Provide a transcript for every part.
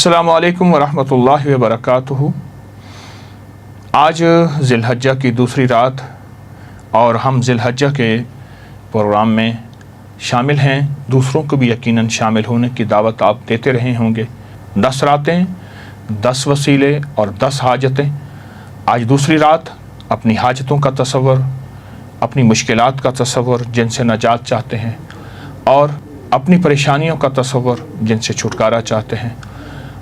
अस्सलामु अलैकुम वरहमतुल्लाहि वबरकातुहू। आज ज़िलहज्जा की दूसरी रात और हम ज़िलहज्जा के प्रोग्राम में शामिल हैं। दूसरों को भी यकीनन शामिल होने की दावत आप देते रहे होंगे। 10 रातें, 10 वसीले और 10 हाजतें। आज दूसरी रात अपनी हाजतों का तसव्वुर, अपनी मुश्किलात का तसव्वुर जिनसे नजात चाहते हैं, और अपनी परेशानियों का तसव्वुर जिनसे छुटकारा चाहते हैं,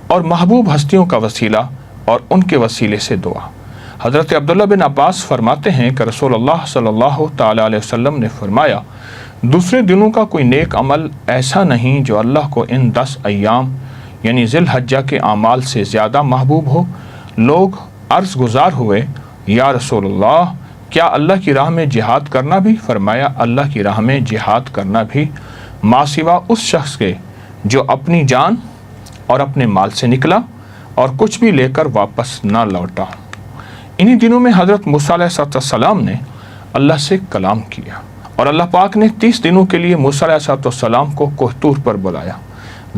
और महबूब हस्तियों का वसीला और उनके वसीले से दुआ। हज़रत अब्दुल्लाह बिन अब्बास फरमाते हैं कि रसूलुल्लाह सल्लल्लाहु ताला अलैहि वसल्लम ने फरमाया, दूसरे दिनों का कोई नेक अमल ऐसा नहीं जो अल्लाह को इन 10 अय्याम यानी ज़िलहज्जा के आमाल से ज़्यादा महबूब हो। लोग अर्ज़ गुज़ार हुए, या रसूलुल्लाह, क्या अल्लाह की राह में जिहाद करना भी? फरमाया, अल्लाह की राह में जिहाद करना भी, मासिवा उस शख्स के जो अपनी जान और अपने माल से निकला और कुछ भी लेकर वापस ना लौटा। इन्हीं दिनों में हज़रत मूसा अलैहिस्सलाम ने अल्लाह से कलाम किया और अल्लाह पाक ने 30 दिनों के लिए मूसा अलैहिस्सलाम को कोहतूर पर बुलाया।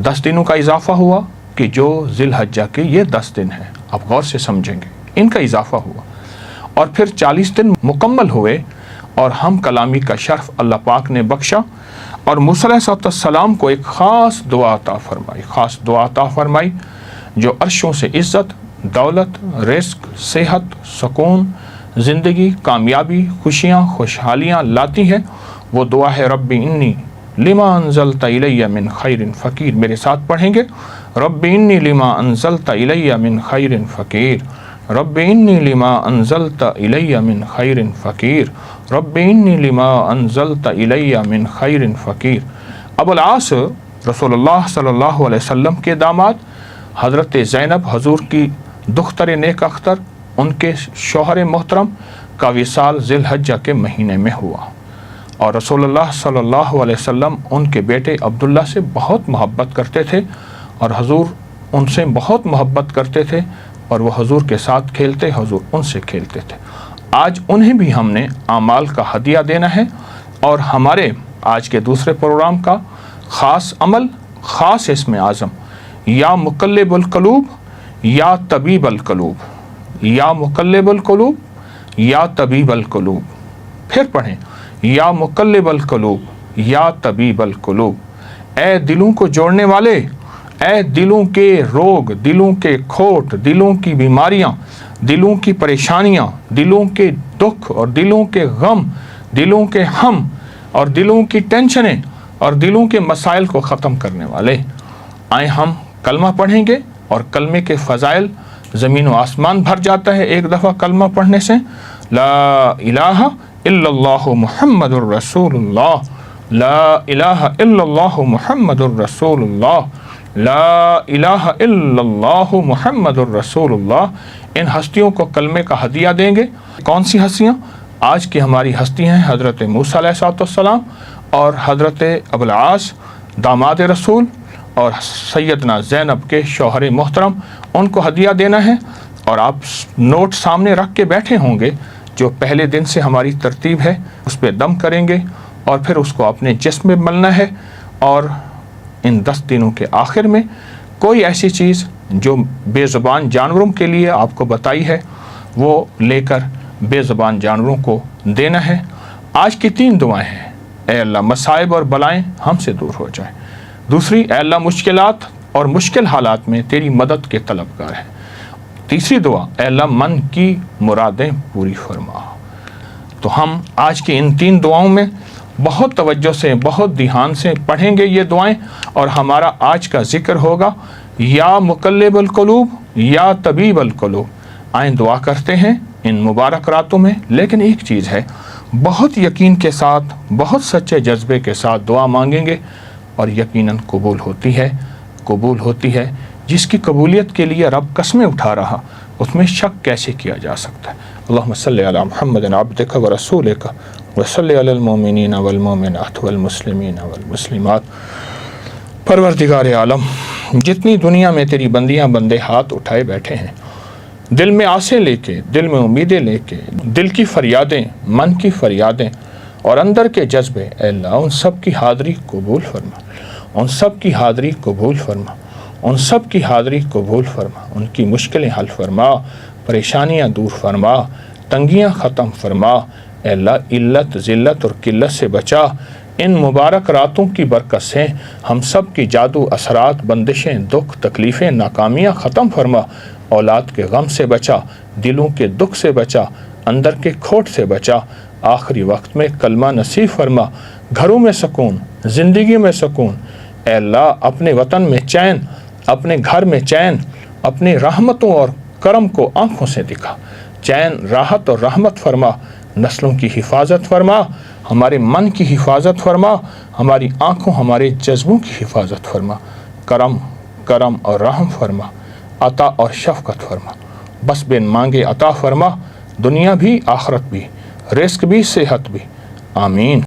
10 दिनों का इजाफा हुआ कि जो ज़िलहज्जा के ये 10 दिन हैं, आप गौर से समझेंगे, इनका इजाफा हुआ और फिर 40 दिन मुकम्मल हुए और हम कलामी का शर्फ अल्लाह पाक ने बख्शा और मूसा अलैहिस्सलाम को एक ख़ास दुआ अता फरमाई जो अर्शों से इज़्ज़त, दौलत, रिस्क, सेहत, सुकून, ज़िंदगी, कामयाबी, खुशियाँ, खुशहालियाँ लाती है। वो दुआ है, रब्बी इन्नी लिमा अंज़लता इलैया मिन खैरिन फ़कीर। मेरे साथ पढ़ेंगे, रब्बी इन्नी लिमा अंज़लता इलैया मिन खैरिन फ़कीर, रब्बी इन्नी लिमा अंज़लता इलैया मिन खैरिन फ़कीर, रब्बी इन्नी लिमा अंज़लता इलैया मिन खैरिन फ़कीर। अबुल आस रसूलुल्लाह सल्लल्लाहु अलैहि वसल्लम के दामाद हज़रत ज़ैनब हुज़ूर की दुख्तर नेक अख्तर, उनके शौहर मोहतरम का विसाल ज़िलहज्जा के महीने में हुआ और रसूलुल्लाह सल्लल्लाहु अलैहि वसल्लम उनके बेटे अब्दुल्ला से बहुत मोहब्बत करते थे और हुज़ूर उनसे बहुत मोहब्बत करते थे और वह हुज़ूर के साथ खेलते, हुज़ूर उनसे खेलते थे। आज उन्हें भी हमने आमाल का हदिया देना है और हमारे आज के दूसरे प्रोग्राम का ख़ास अमल, ख़ास इसमें आज़म, या मुक़ल्लिबुल क़ुलूब या तबीबुल क़ुलूब, या मुक़ल्लिबुल क़ुलूब या तबीबुल क़ुलूब। फिर पढ़ें, या मुक़ल्लिबुल क़ुलूब या तबीबुल क़ुलूब। ए दिलों को जोड़ने वाले, ए दिलों के रोग, दिलों के खोट, दिलों की बीमारियां, दिलों की परेशानियां, दिलों के दुख और दिलों के गम, दिलों के हम और दिलों की टेंशनें और दिलों के मसाइल को ख़त्म करने वाले, आए हम कलमा पढ़ेंगे और कलमे के फ़ज़ाइल ज़मीन व आसमान भर जाता है एक दफ़ा कलमा पढ़ने से। ला इलाहा इल्लल्लाहु मुहम्मदुर रसूलुल्लाह, ला इलाहा इल्लल्लाहु मुहम्मदुर रसूलुल्लाह, ला इलाहा इल्लल्लाहु मुहम्मदुर रसूलुल्लाह। इन हस्तियों को कलमे का हदिया देंगे। कौन सी हस्तियाँ? आज की हमारी हस्तियाँ हैं हज़रत मूसा अलैहिस्सलाम और हज़रत अबुल आस दामाद रसूल और सैयदना ज़ैनब के शौहर मोहतरम, उनको हदिया देना है। और आप नोट सामने रख के बैठे होंगे, जो पहले दिन से हमारी तरतीब है उस पर दम करेंगे और फिर उसको अपने जिस्म में मलना है और इन 10 दिनों के आखिर में कोई ऐसी चीज़ जो बेज़ुबान जानवरों के लिए आपको बताई है वो लेकर बेज़ुबान जानवरों को देना है। आज की 3 दुआएं हैं। ए अल्लाह, मसाइब और बलाएं हमसे दूर हो जाएं। दूसरी, ए अल्लाह, मुश्किलात और मुश्किल हालात में तेरी मदद के तलबगार हैं। तीसरी दुआ, ए अल्लाह, मन की मुरादें पूरी फरमा। तो हम आज की इन 3 दुआओं में बहुत तवज्जो से, बहुत ध्यान से पढ़ेंगे ये दुआएं और हमारा आज का जिक्र होगा, या मुक़ल्लिबुल क़ुलूब या तबीबुल क़ुलूब। आए दुआ करते हैं इन मुबारक रातों में। लेकिन एक चीज़ है, बहुत यकीन के साथ, बहुत सच्चे जज्बे के साथ दुआ मांगेंगे और यकीनन कबूल होती है। जिसकी कबूलियत के लिए रब कसमें उठा रहा, उसमें शक कैसे किया जा सकता है। अल्लाहुम्मा सल्लि अला मुहम्मदिन अब्दिका व रसूलिका व सल्लि अलल मोमिनीन वल मोमिनात वल मुस्लिमीन वल मुस्लिमात। परवरदिगार आलम, जितनी दुनिया में तेरी बंदियां बंदे हाथ उठाए बैठे हैं, दिल में आसें लेके, दिल में उम्मीदें लेके, दिल की फरियादें, मन की फरियादें और अंदर के जज्बे, अल्लाह उन सब की हाज़री कबूल फरमा, उन सब की हाज़री कबूल फरमा, ان سب کی حاضری قبول فرما، ان کی مشکلیں حل فرما، پریشانیاں دور فرما، تنگیاں ختم فرما۔ اے اللہ علت ذلت اور قلت سے بچا۔ ان مبارک راتوں کی برکت سے ہم سب کی جادو اثرات، بندشیں، دکھ، تکلیفیں، ناکامیاں ختم فرما۔ اولاد کے غم سے بچا، دلوں کے دکھ سے بچا، اندر کے کھوٹ سے بچا۔ آخری وقت میں کلمہ نصیب فرما، گھروں میں سکون، زندگی میں سکون۔ اے اللہ اپنے وطن میں چین، اپنے گھر میں چین، اپنی رحمتوں اور کرم کو آنکھوں سے دکھا۔ چین، راحت اور رحمت فرما، نسلوں کی حفاظت فرما، ہمارے من کی حفاظت فرما، ہماری آنکھوں، ہمارے جذبوں کی حفاظت فرما۔ کرم اور رحم فرما، عطا اور شفقت فرما۔ بس بن مانگے عطا فرما، دنیا بھی آخرت بھی، رزق بھی صحت بھی۔ آمین۔